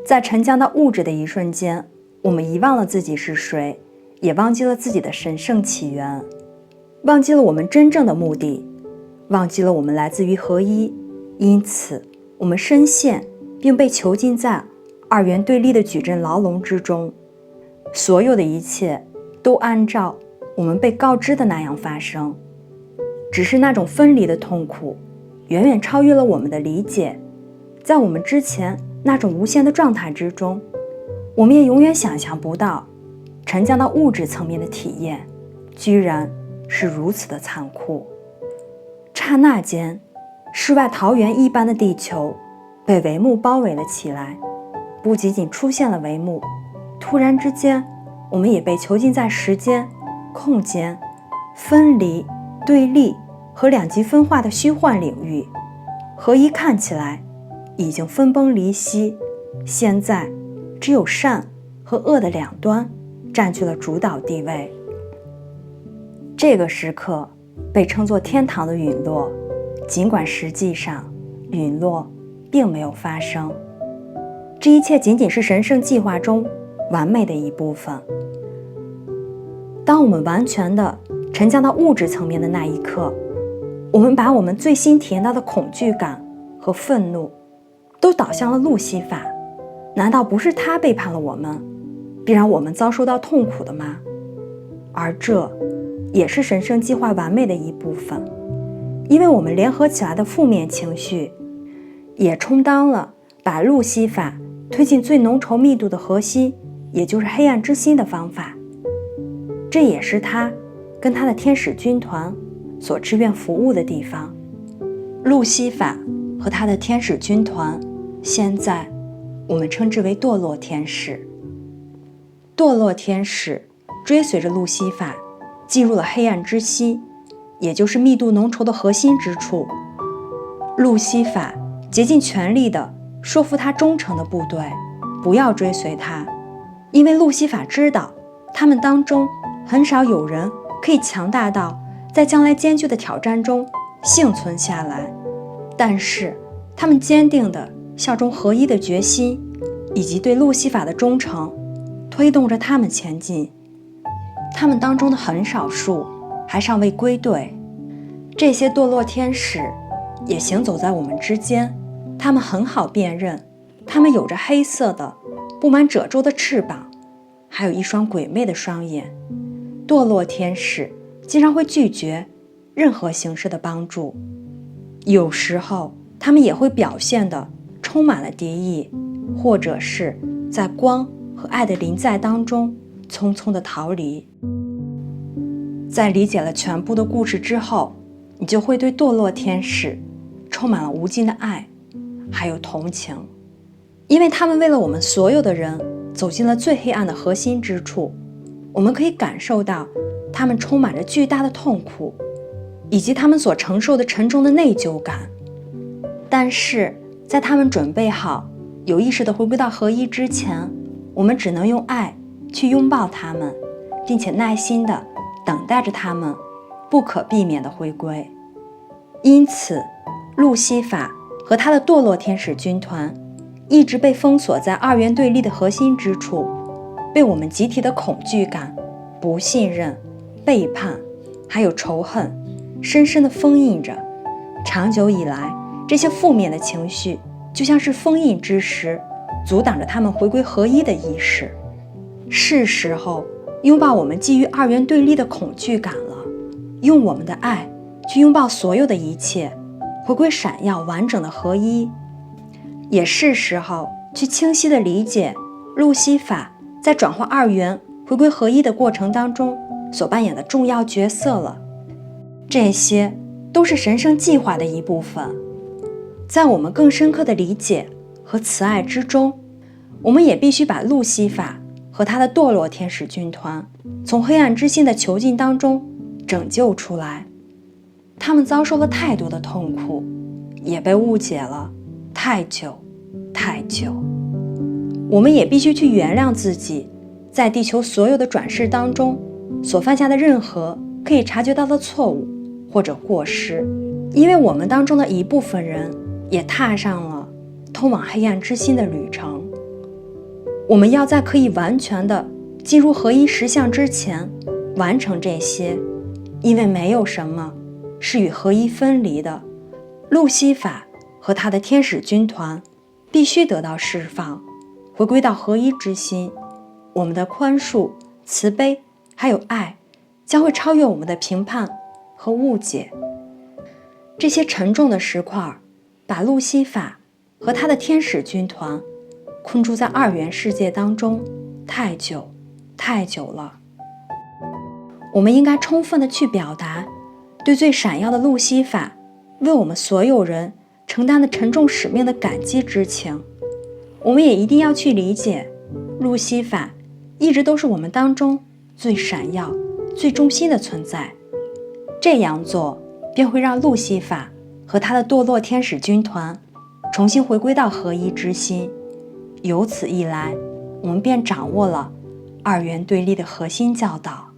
在沉降到物质的一瞬间，我们遗忘了自己是谁，也忘记了自己的神圣起源，忘记了我们真正的目的，忘记了我们来自于合一。因此我们深陷并被囚禁在二元对立的矩阵牢笼之中，所有的一切都按照我们被告知的那样发生，只是那种分离的痛苦远远超越了我们的理解。在我们之前那种无限的状态之中，我们也永远想象不到沉降到物质层面的体验居然是如此的残酷。刹那间，世外桃源一般的地球被帷幕包围了起来，不仅仅出现了帷幕，突然之间我们也被囚禁在时间、空间、分离、对立和两极分化的虚幻领域。合一看起来已经分崩离析，现在只有善和恶的两端占据了主导地位。这个时刻被称作天堂的陨落，尽管实际上陨落并没有发生，这一切仅仅是神圣计划中完美的一部分。当我们完全的沉降到物质层面的那一刻，我们把我们最新体验到的恐惧感和愤怒都导向了路西法。难道不是他背叛了我们，必让我们遭受到痛苦的吗？而这也是神圣计划完美的一部分，因为我们联合起来的负面情绪也充当了把路西法推进最浓稠密度的核心，也就是黑暗之心的方法。这也是他跟他的天使军团所志愿服务的地方。路西法和他的天使军团，现在我们称之为堕落天使。堕落天使追随着路西法进入了黑暗之心，也就是密度浓稠的核心之处。路西法竭尽全力地说服他忠诚的部队不要追随他，因为路西法知道他们当中很少有人可以强大到在将来艰巨的挑战中幸存下来，但是他们坚定的效忠合一的决心以及对路西法的忠诚推动着他们前进。他们当中的很少数还尚未归队，这些堕落天使也行走在我们之间，他们很好辨认，他们有着黑色的布满褶皱的翅膀，还有一双鬼魅的双眼。堕落天使经常会拒绝任何形式的帮助，有时候他们也会表现得充满了敌意，或者是在光和爱的临在当中匆匆地逃离。在理解了全部的故事之后，你就会对堕落天使充满了无尽的爱还有同情，因为他们为了我们所有的人走进了最黑暗的核心之处。我们可以感受到他们充满着巨大的痛苦，以及他们所承受的沉重的内疚感。但是在他们准备好有意识地回归到合一之前，我们只能用爱去拥抱他们，并且耐心地等待着他们不可避免的回归。因此路西法和他的堕落天使军团一直被封锁在二元对立的核心之处，被我们集体的恐惧感、不信任、背叛还有仇恨深深地封印着。长久以来，这些负面的情绪就像是封印之石，阻挡着他们回归合一的意识。是时候拥抱我们基于二元对立的恐惧感了，用我们的爱去拥抱所有的一切，回归闪耀完整的合一。也是时候去清晰地理解路西法在转化二元回归合一的过程当中所扮演的重要角色了。这些都是神圣计划的一部分。在我们更深刻的理解和慈爱之中，我们也必须把路西法和他的堕落天使军团从黑暗之心的囚禁当中拯救出来。他们遭受了太多的痛苦，也被误解了太久太久。我们也必须去原谅自己在地球所有的转世当中所犯下的任何可以察觉到的错误或者过失，因为我们当中的一部分人也踏上了通往黑暗之心的旅程。我们要在可以完全的进入合一实相之前完成这些，因为没有什么是与合一分离的。路西法和他的天使军团必须得到释放，回归到合一之心。我们的宽恕、慈悲还有爱将会超越我们的评判和误解。这些沉重的石块把路西法和他的天使军团困住在二元世界当中太久太久了。我们应该充分地去表达对最闪耀的路西法为我们所有人承担的沉重使命的感激之情。我们也一定要去理解，路西法一直都是我们当中最闪耀、最中心的存在。这样做便会让路西法和他的堕落天使军团重新回归到合一之心。由此一来，我们便掌握了二元对立的核心教导。